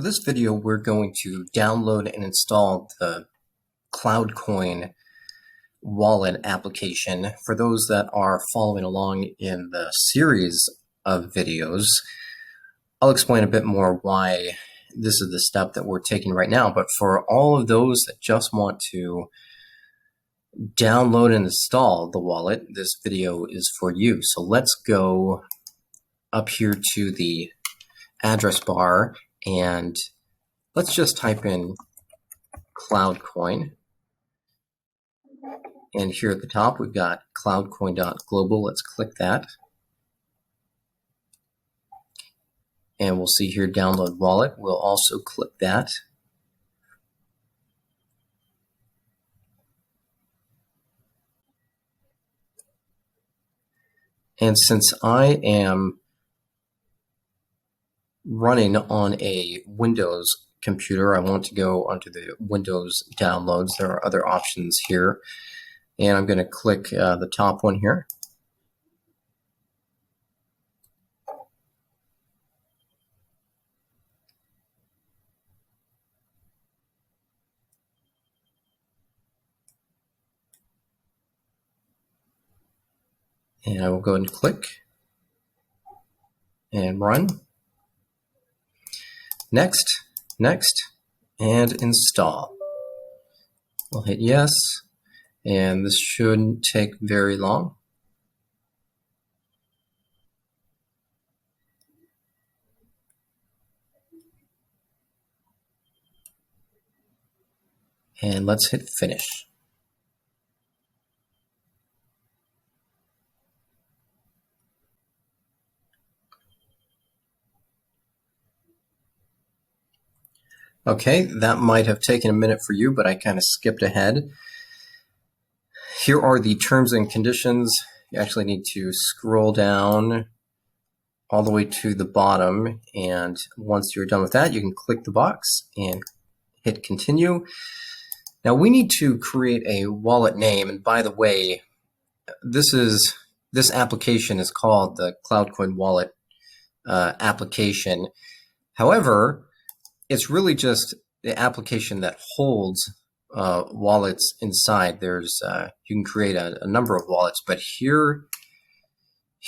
For this video, we're going to download and install the CloudCoin wallet application. For those that are following along in the series of videos, I'll explain a bit more why this is the step that we're taking right now. But for all of those that just want to download and install the wallet, this video is for you. So let's go up here to the address bar and let's just type in CloudCoin. And here at the top, we've got cloudcoin.global. Let's click that. And we'll see here, download wallet. We'll also click that. And since I am running on a Windows computer, I want to go onto the Windows downloads. There are other options here. And I'm going to click the top one here. And I will go ahead and click and run. Next, and install. We'll hit yes, and this shouldn't take very long. And let's hit finish. Okay, that might have taken a minute for you, but I kind of skipped ahead. Here are the terms and conditions. You actually need to scroll down all the way to the bottom, and once you're done with that, you can click the box and hit continue. Now we need to create a wallet name, and by the way, this application is called the CloudCoin wallet application. However, it's really just the application that holds wallets inside. There's you can create a number of wallets, but here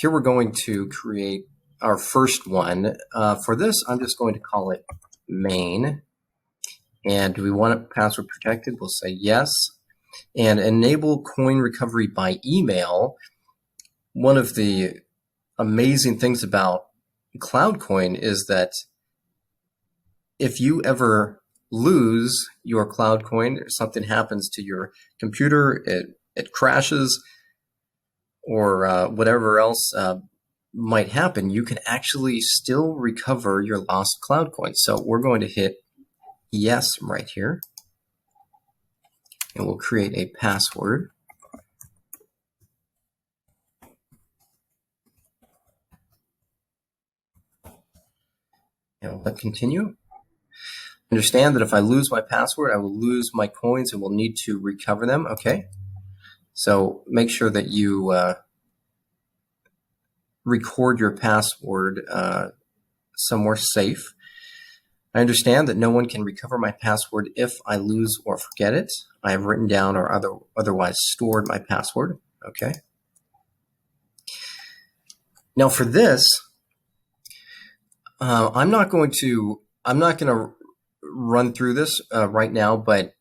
we're going to create our first one. For this, I'm just going to call it main. And do we want it password protected? We'll say yes. And enable coin recovery by email. One of the amazing things about CloudCoin is that if you ever lose your CloudCoin, or something happens to your computer, it crashes, or whatever else might happen, you can actually still recover your lost CloudCoin. So we're going to hit yes right here, and we'll create a password. And we'll hit continue. Understand that if I lose my password, I will lose my coins and will need to recover them. Okay, so make sure that you record your password somewhere safe. I understand that no one can recover my password if I lose or forget it. I have written down or otherwise stored my password. Okay. Now for this, I'm not going to run through this right now, but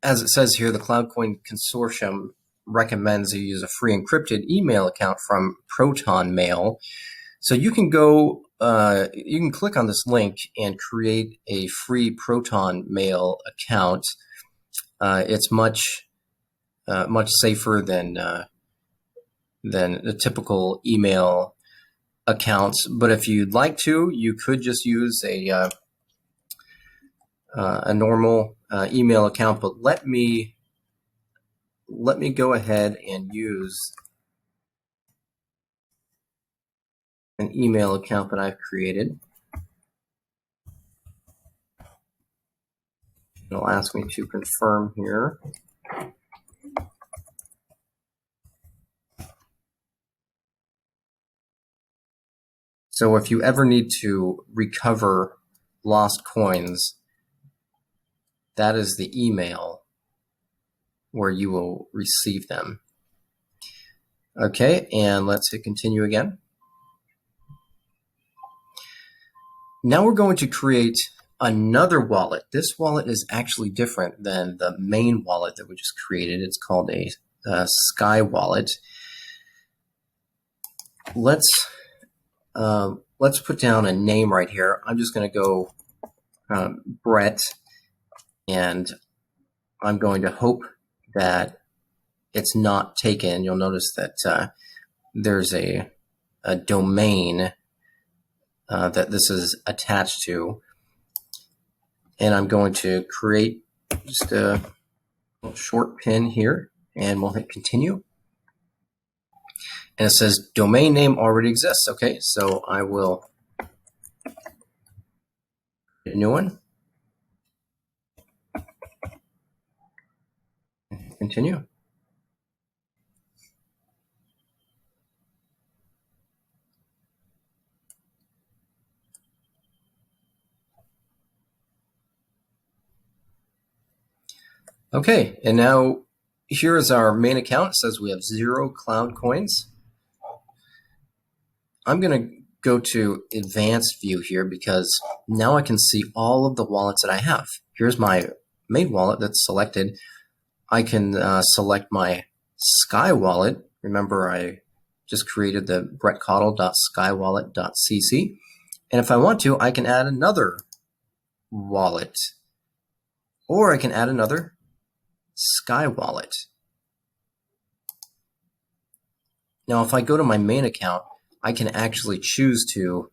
as it says here, the CloudCoin Consortium recommends you use a free encrypted email account from Protonmail. So you can go, you can click on this link and create a free Protonmail account. It's much safer than the typical email accounts. But if you'd like to, you could just use a normal email account. But let me go ahead and use an email account that I've created. It'll ask me to confirm here. So if you ever need to recover lost coins, that is the email where you will receive them. Okay, and let's hit continue again. Now we're going to create another wallet. This wallet is actually different than the main wallet that we just created. It's called a Skywallet. Let's put down a name right here. I'm just going to go Brett, and I'm going to hope that it's not taken. You'll notice that there's a domain that this is attached to, and I'm going to create just a little short pin here, and we'll hit continue. And it says domain name already exists. Okay, so I will get a new one. Continue. Okay, and now here is our main account. It says we have 0 cloud coins. I'm going to go to advanced view here because now I can see all of the wallets that I have. Here's my main wallet that's selected. I can select my Sky wallet. Remember, I just created the brettcottle.skywallet.cc. And if I want to, I can add another wallet, or I can add another Sky wallet. Now, if I go to my main account, I can actually choose to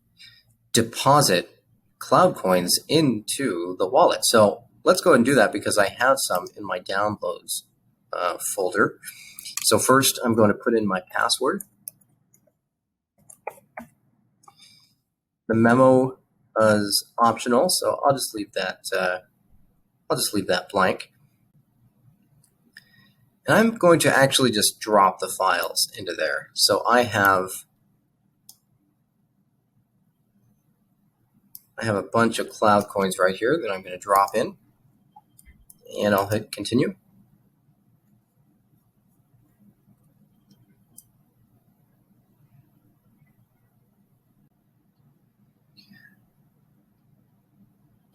deposit cloud coins into the wallet. So let's go ahead and do that because I have some in my downloads folder. So first, I'm going to put in my password. The memo is optional, so I'll just leave that. Blank. And I'm going to actually just drop the files into there. So I have a bunch of cloud coins right here that I'm going to drop in, and I'll hit continue.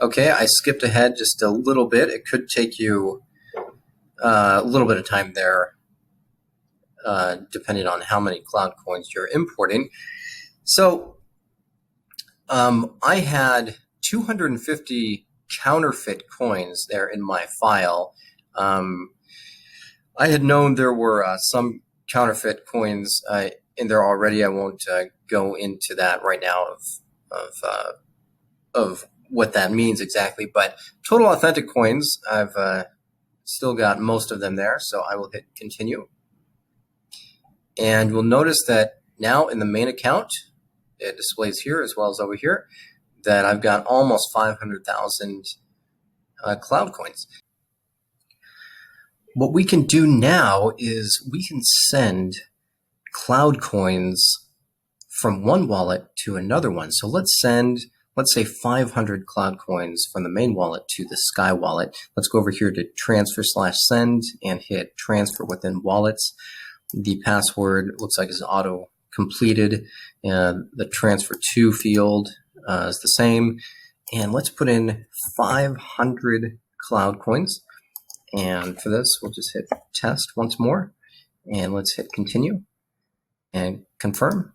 Okay, I skipped ahead just a little bit. It could take you a little bit of time there, depending on how many cloud coins you're importing. So I had 250 counterfeit coins there in my file. I had known there were some counterfeit coins in there already. I won't go into that right now of what that means exactly, but total authentic coins, I've still got most of them there, so I will hit continue. And we'll notice that now in the main account, it displays here as well as over here, that I've got almost 500,000 cloud coins. What we can do now is we can send cloud coins from one wallet to another one. So let's say 500 cloud coins from the main wallet to the Sky wallet. Let's go over here to transfer/send and hit transfer within wallets. The password looks like it's auto completed. The transfer to field is the same. And let's put in 500 cloud coins. And for this, we'll just hit test once more. And let's hit continue and confirm.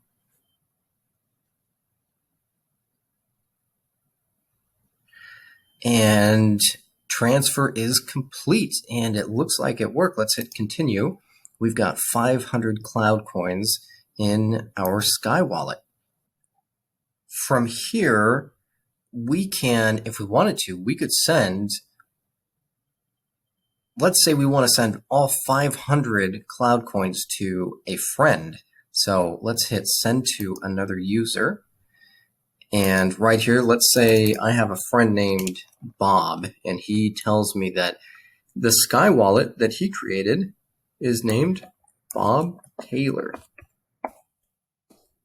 And transfer is complete, and it looks like it worked. Let's hit continue. We've got 500 cloud coins in our Sky wallet. From here, we can, if we wanted to, we could send, let's say we want to send all 500 cloud coins to a friend. So let's hit send to another user. And right here, let's say I have a friend named Bob, and he tells me that the Sky wallet that he created is named Bob Taylor.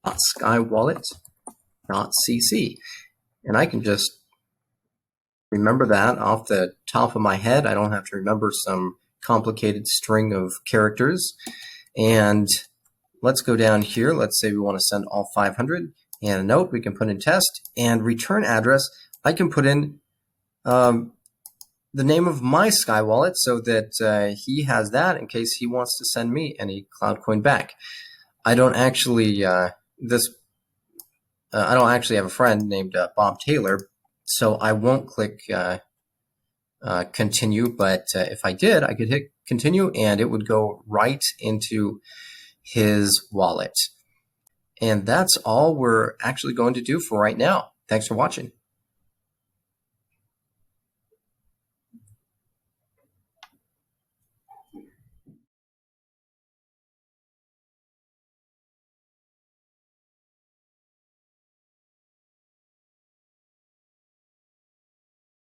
.skywallet.cc. And I can just remember that off the top of my head. I don't have to remember some complicated string of characters. And let's go down here. Let's say we want to send all 500. And a note we can put in test. And return address, I can put in the name of my Skywallet so that he has that in case he wants to send me any CloudCoin back. I don't actually I don't actually have a friend named Bob Taylor, so I won't click continue. But if I did, I could hit continue, and it would go right into his wallet. And that's all we're actually going to do for right now. Thanks for watching.